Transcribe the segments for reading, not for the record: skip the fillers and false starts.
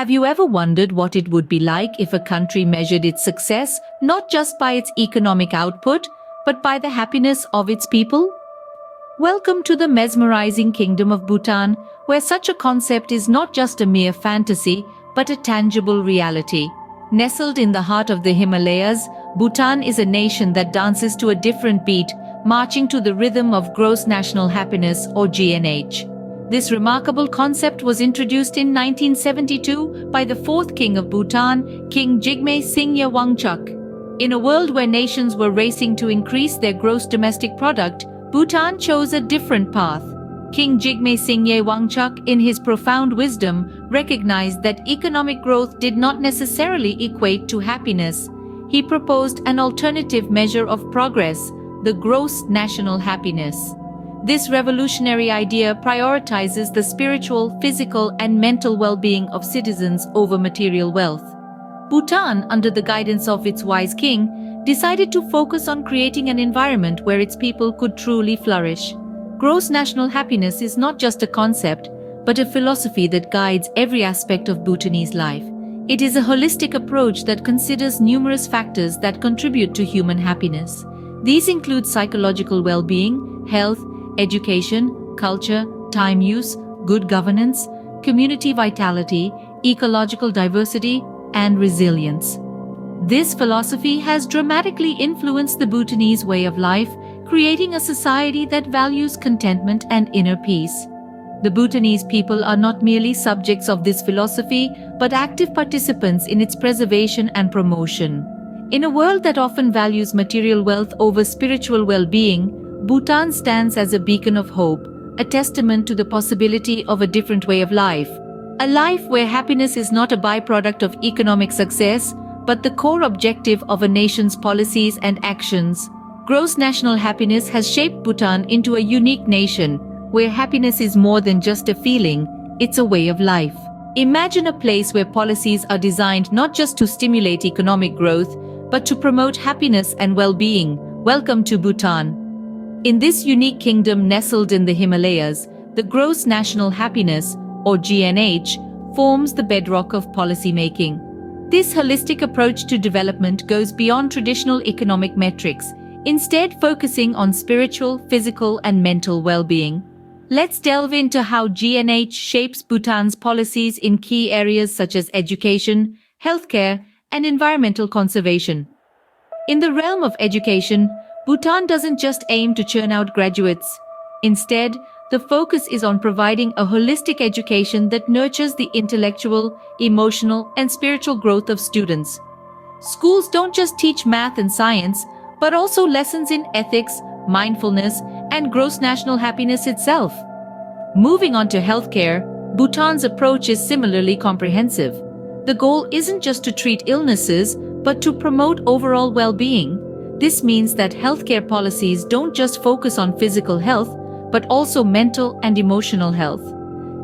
Have you ever wondered what it would be like if a country measured its success not just by its economic output, but by the happiness of its people? Welcome to the mesmerizing kingdom of Bhutan, where such a concept is not just a mere fantasy, but a tangible reality. Nestled in the heart of the Himalayas, Bhutan is a nation that dances to a different beat, marching to the rhythm of gross national happiness, or GNH. This remarkable concept was introduced in 1972 by the fourth king of Bhutan, King Jigme Singye Wangchuck. In a world where nations were racing to increase their gross domestic product, Bhutan chose a different path. King Jigme Singye Wangchuck, in his profound wisdom, recognized that economic growth did not necessarily equate to happiness. He proposed an alternative measure of progress, the gross national happiness. This revolutionary idea prioritizes the spiritual, physical, and mental well-being of citizens over material wealth. Bhutan, under the guidance of its wise king, decided to focus on creating an environment where its people could truly flourish. Gross national happiness is not just a concept, but a philosophy that guides every aspect of Bhutanese life. It is a holistic approach that considers numerous factors that contribute to human happiness. These include psychological well-being, health, education, culture, time use, good governance, community vitality, ecological diversity, and resilience. This philosophy has dramatically influenced the Bhutanese way of life, creating a society that values contentment and inner peace. The Bhutanese people are not merely subjects of this philosophy, but active participants in its preservation and promotion. In a world that often values material wealth over spiritual well-being, Bhutan stands as a beacon of hope, a testament to the possibility of a different way of life. A life where happiness is not a byproduct of economic success, but the core objective of a nation's policies and actions. Gross national happiness has shaped Bhutan into a unique nation, where happiness is more than just a feeling, it's a way of life. Imagine a place where policies are designed not just to stimulate economic growth, but to promote happiness and well-being. Welcome to Bhutan. In this unique kingdom nestled in the Himalayas, the gross national happiness, or GNH, forms the bedrock of policy-making. This holistic approach to development goes beyond traditional economic metrics, instead focusing on spiritual, physical, and mental well-being. Let's delve into how GNH shapes Bhutan's policies in key areas such as education, healthcare, and environmental conservation. In the realm of education, Bhutan doesn't just aim to churn out graduates. Instead, the focus is on providing a holistic education that nurtures the intellectual, emotional, and spiritual growth of students. Schools don't just teach math and science, but also lessons in ethics, mindfulness, and gross national happiness itself. Moving on to healthcare, Bhutan's approach is similarly comprehensive. The goal isn't just to treat illnesses, but to promote overall well-being. This means that healthcare policies don't just focus on physical health, but also mental and emotional health.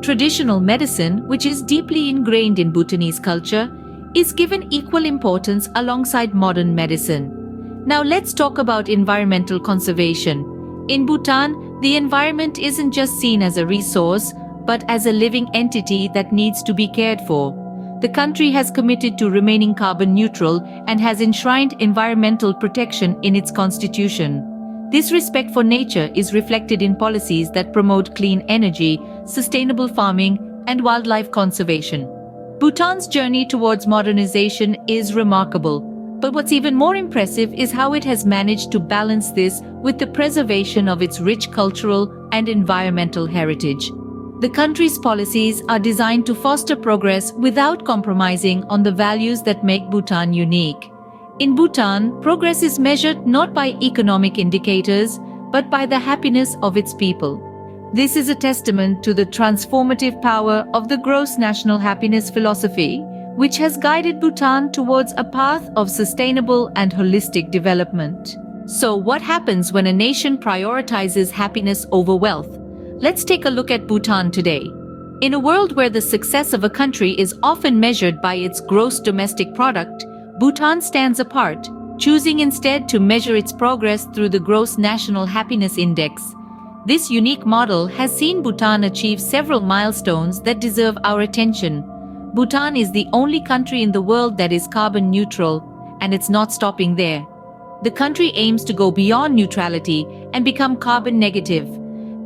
Traditional medicine, which is deeply ingrained in Bhutanese culture, is given equal importance alongside modern medicine. Now let's talk about environmental conservation. In Bhutan, the environment isn't just seen as a resource, but as a living entity that needs to be cared for. The country has committed to remaining carbon neutral and has enshrined environmental protection in its constitution. This respect for nature is reflected in policies that promote clean energy, sustainable farming, and wildlife conservation. Bhutan's journey towards modernization is remarkable, but what's even more impressive is how it has managed to balance this with the preservation of its rich cultural and environmental heritage. The country's policies are designed to foster progress without compromising on the values that make Bhutan unique. In Bhutan, progress is measured not by economic indicators, but by the happiness of its people. This is a testament to the transformative power of the gross national happiness philosophy, which has guided Bhutan towards a path of sustainable and holistic development. So, what happens when a nation prioritizes happiness over wealth? Let's take a look at Bhutan today. In a world where the success of a country is often measured by its gross domestic product, Bhutan stands apart, choosing instead to measure its progress through the Gross National Happiness Index. This unique model has seen Bhutan achieve several milestones that deserve our attention. Bhutan is the only country in the world that is carbon neutral, and it's not stopping there. The country aims to go beyond neutrality and become carbon negative.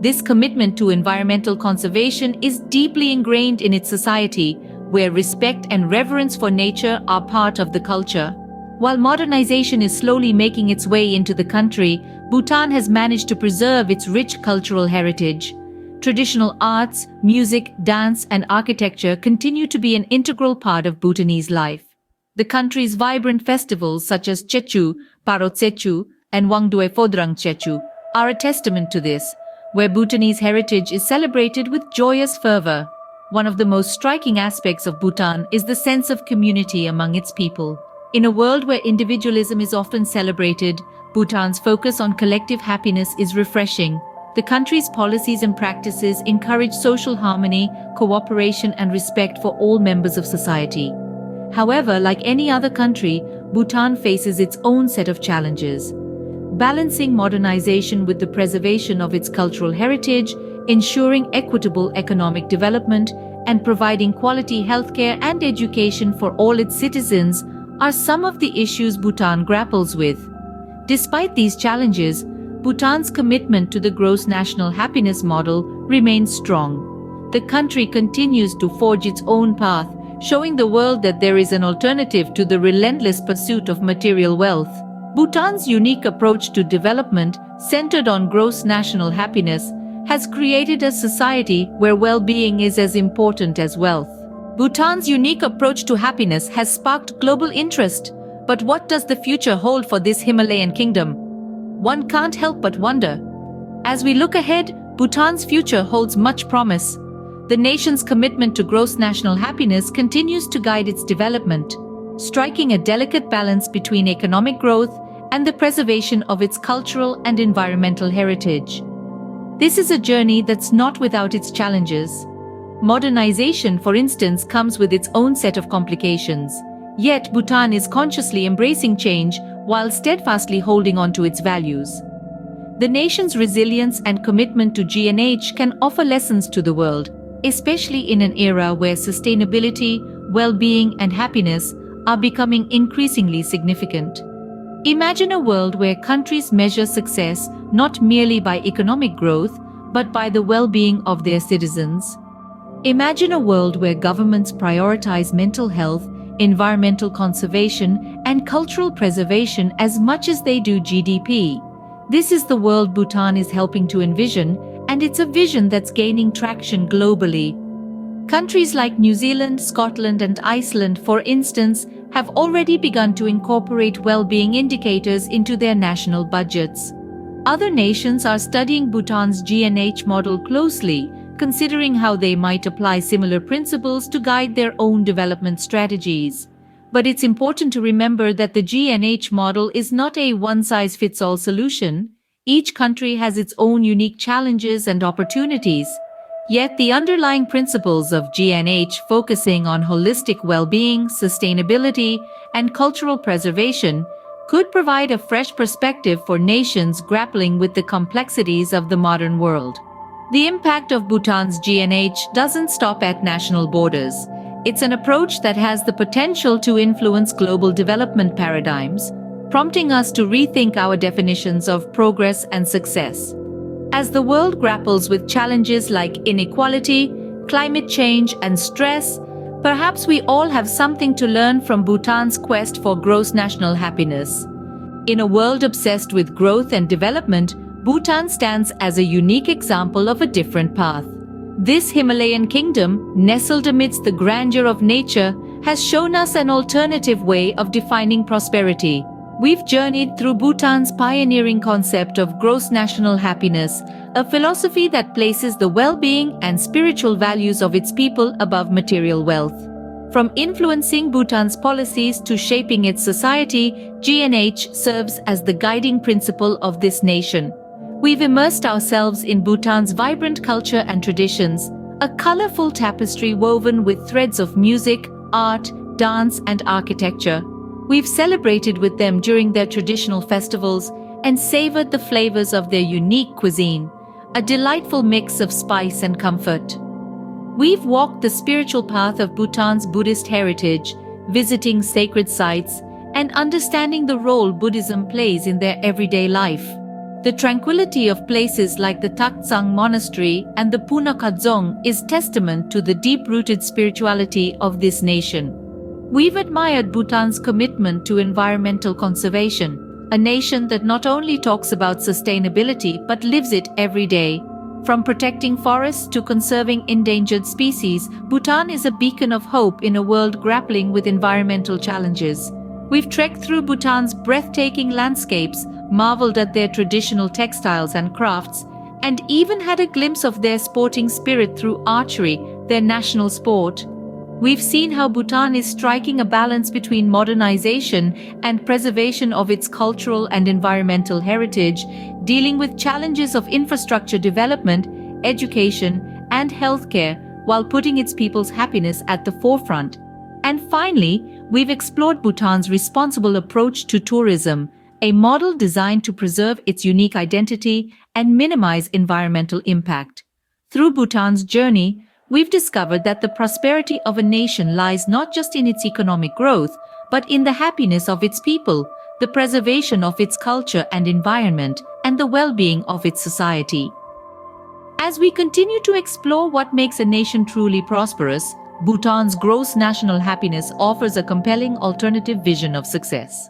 This commitment to environmental conservation is deeply ingrained in its society, where respect and reverence for nature are part of the culture. While modernization is slowly making its way into the country, Bhutan has managed to preserve its rich cultural heritage. Traditional arts, music, dance, and architecture continue to be an integral part of Bhutanese life. The country's vibrant festivals such as Chechu, Parotsechu, and Wangdue Phodrang Chechu are a testament to this, where Bhutanese heritage is celebrated with joyous fervor. One of the most striking aspects of Bhutan is the sense of community among its people. In a world where individualism is often celebrated, Bhutan's focus on collective happiness is refreshing. The country's policies and practices encourage social harmony, cooperation, and respect for all members of society. However, like any other country, Bhutan faces its own set of challenges. Balancing modernization with the preservation of its cultural heritage, ensuring equitable economic development, and providing quality healthcare and education for all its citizens are some of the issues Bhutan grapples with. Despite these challenges, Bhutan's commitment to the gross national happiness model remains strong. The country continues to forge its own path, showing the world that there is an alternative to the relentless pursuit of material wealth. Bhutan's unique approach to development, centered on gross national happiness, has created a society where well-being is as important as wealth. Bhutan's unique approach to happiness has sparked global interest. But what does the future hold for this Himalayan kingdom? One can't help but wonder. As we look ahead, Bhutan's future holds much promise. The nation's commitment to gross national happiness continues to guide its development, striking a delicate balance between economic growth and the preservation of its cultural and environmental heritage. This is a journey that's not without its challenges. Modernization, for instance, comes with its own set of complications. Yet Bhutan is consciously embracing change while steadfastly holding on to its values. The nation's resilience and commitment to G&H can offer lessons to the world, especially in an era where sustainability, well-being, and happiness are becoming increasingly significant. Imagine a world where countries measure success not merely by economic growth, but by the well-being of their citizens. Imagine a world where governments prioritize mental health, environmental conservation, and cultural preservation as much as they do GDP. This is the world Bhutan is helping to envision, and it's a vision that's gaining traction globally. Countries like New Zealand, Scotland, and Iceland, for instance, have already begun to incorporate well-being indicators into their national budgets. Other nations are studying Bhutan's G&H model closely, considering how they might apply similar principles to guide their own development strategies. But it's important to remember that the G&H model is not a one-size-fits-all solution. Each country has its own unique challenges and opportunities. Yet the underlying principles of G&H, focusing on holistic well-being, sustainability, and cultural preservation, could provide a fresh perspective for nations grappling with the complexities of the modern world. The impact of Bhutan's G&H doesn't stop at national borders. It's an approach that has the potential to influence global development paradigms, prompting us to rethink our definitions of progress and success. As the world grapples with challenges like inequality, climate change, and stress, perhaps we all have something to learn from Bhutan's quest for gross national happiness. In a world obsessed with growth and development, Bhutan stands as a unique example of a different path. This Himalayan kingdom, nestled amidst the grandeur of nature, has shown us an alternative way of defining prosperity. We've journeyed through Bhutan's pioneering concept of gross national happiness, a philosophy that places the well-being and spiritual values of its people above material wealth. From influencing Bhutan's policies to shaping its society, G&H serves as the guiding principle of this nation. We've immersed ourselves in Bhutan's vibrant culture and traditions, a colorful tapestry woven with threads of music, art, dance, and architecture. We've celebrated with them during their traditional festivals and savored the flavors of their unique cuisine, a delightful mix of spice and comfort. We've walked the spiritual path of Bhutan's Buddhist heritage, visiting sacred sites, and understanding the role Buddhism plays in their everyday life. The tranquility of places like the Taktsang Monastery and the Punakadzong is testament to the deep-rooted spirituality of this nation. We've admired Bhutan's commitment to environmental conservation, a nation that not only talks about sustainability but lives it every day. From protecting forests to conserving endangered species, Bhutan is a beacon of hope in a world grappling with environmental challenges. We've trekked through Bhutan's breathtaking landscapes, marveled at their traditional textiles and crafts, and even had a glimpse of their sporting spirit through archery, their national sport. We've seen how Bhutan is striking a balance between modernization and preservation of its cultural and environmental heritage, dealing with challenges of infrastructure development, education, and healthcare, while putting its people's happiness at the forefront. And finally, we've explored Bhutan's responsible approach to tourism, a model designed to preserve its unique identity and minimize environmental impact. Through Bhutan's journey, we've discovered that the prosperity of a nation lies not just in its economic growth, but in the happiness of its people, the preservation of its culture and environment, and the well-being of its society. As we continue to explore what makes a nation truly prosperous, Bhutan's gross national happiness offers a compelling alternative vision of success.